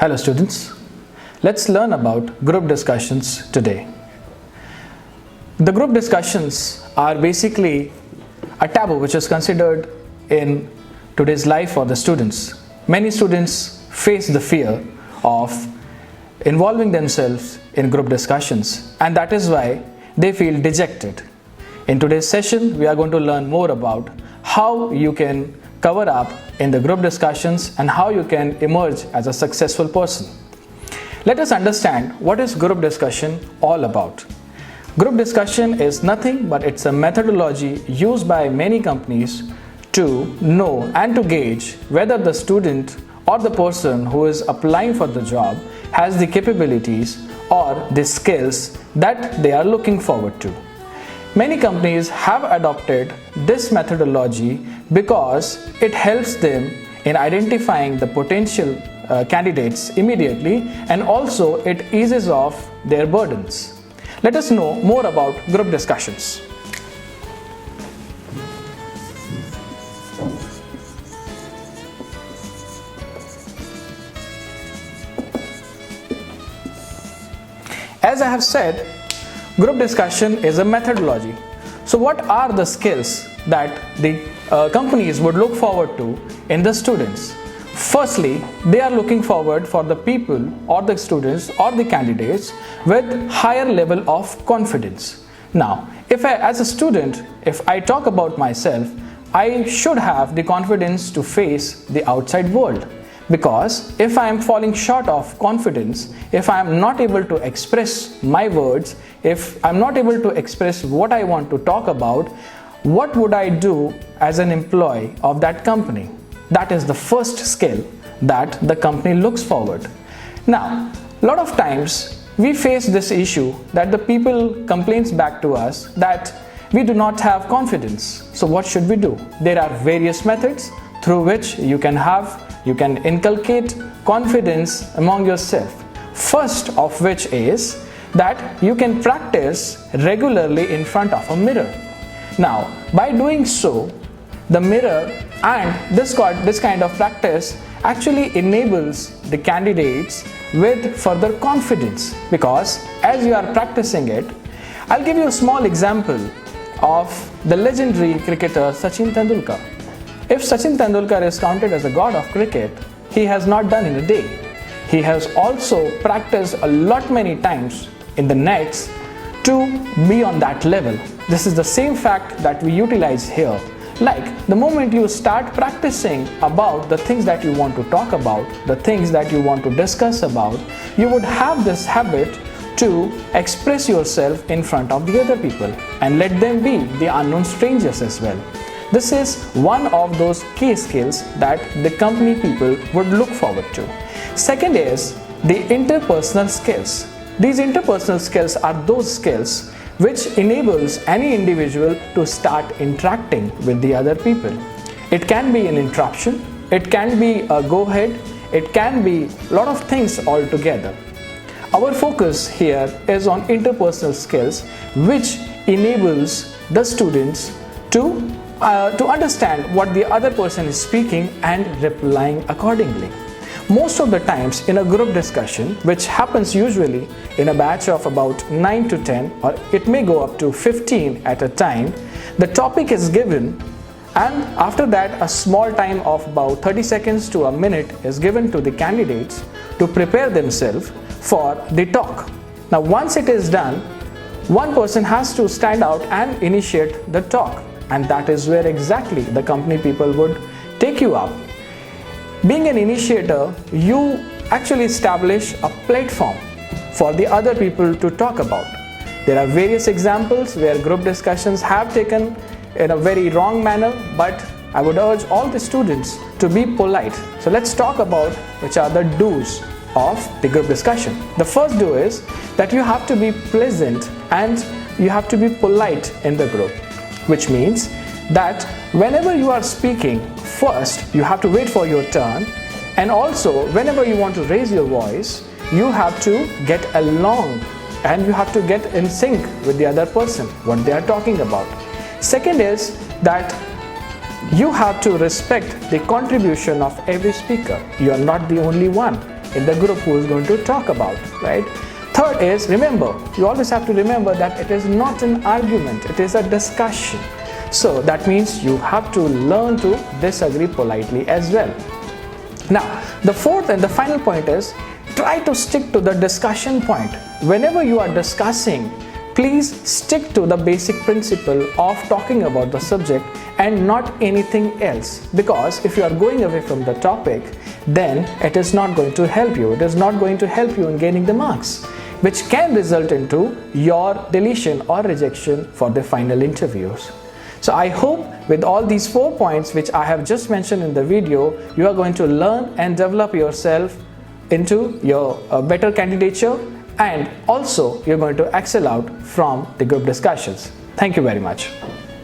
Hello students, let's learn about group discussions today. The group discussions are basically a taboo which is considered in today's life for the students. Many students face the fear of involving themselves in group discussions, and that is why they feel dejected. In today's session, we are going to learn more about how you can cover up in the group discussions and how you can emerge as a successful person. Let us understand what is group discussion all about. Group discussion is nothing but it's a methodology used by many companies to know and to gauge whether the student or the person who is applying for the job has the capabilities or the skills that they are looking forward to. Many companies have adopted this methodology because it helps them in identifying the potential candidates immediately, and also it eases off their burdens. Let us know more about group discussions. As I have said, group discussion is a methodology. So what are the skills that the companies would look forward to in the students? Firstly, they are looking forward for the people or the students or the candidates with higher level of confidence. Now, as a student, if I talk about myself, I should have the confidence to face the outside world. Because if I am falling short of confidence, if I am not able to express my words, if I am not able to express what I want to talk about, what would I do as an employee of that company? That is the first skill that the company looks forward. Now, a lot of times we face this issue that the people complains back to us that we do not have confidence. So what should we do? There are various methods through which you can inculcate confidence among yourself. First of which is that you can practice regularly in front of a mirror. Now, by doing so, the mirror and this kind of practice actually enables the candidates with further confidence, because as you are practicing it, I'll give you a small example of the legendary cricketer Sachin Tendulkar. If Sachin Tendulkar is counted as a god of cricket, he has not done in a day. He has also practiced a lot many times in the nets to be on that level. This is the same fact that we utilize here. Like the moment you start practicing about the things that you want to talk about, the things that you want to discuss about, you would have this habit to express yourself in front of the other people and let them be the unknown strangers as well. This is one of those key skills that the company people would look forward to. Second is the interpersonal skills. These interpersonal skills are those skills which enables any individual to start interacting with the other people. It can be an interruption, it can be a go ahead, it can be a lot of things altogether. Our focus here is on interpersonal skills, which enables the students to understand what the other person is speaking and replying accordingly. Most of the times in a group discussion, which happens usually in a batch of about 9 to 10, or it may go up to 15 at a time, the topic is given, and after that a small time of about 30 seconds to a minute is given to the candidates to prepare themselves for the talk. Now once it is done, one person has to stand out and initiate the talk, and that is where exactly the company people would take you up. Being an initiator, you actually establish a platform for the other people to talk about. There are various examples where group discussions have taken in a very wrong manner, but I would urge all the students to be polite. So let's talk about which are the do's of the group discussion. The first do is that you have to be pleasant and you have to be polite in the group, which means that whenever you are speaking, first you have to wait for your turn, and also whenever you want to raise your voice, you have to get along and you have to get in sync with the other person, what they are talking about. Second is that you have to respect the contribution of every speaker. You are not the only one. in the group who is going to talk about, right? Third is, remember, you always have to remember that it is not an argument, it is a discussion. So that means you have to learn to disagree politely as well. Now, the fourth and the final point is, try to stick to the discussion point. Whenever you are discussing, please stick to the basic principle of talking about the subject and not anything else, because if you are going away from the topic, then it is not going to help you. It is not going to help you in gaining the marks, which can result into your deletion or rejection for the final interviews. So I hope with all these 4 points which I have just mentioned in the video, you are going to learn and develop yourself into your better candidature, and also you're going to excel out from the group discussions. Thank you very much.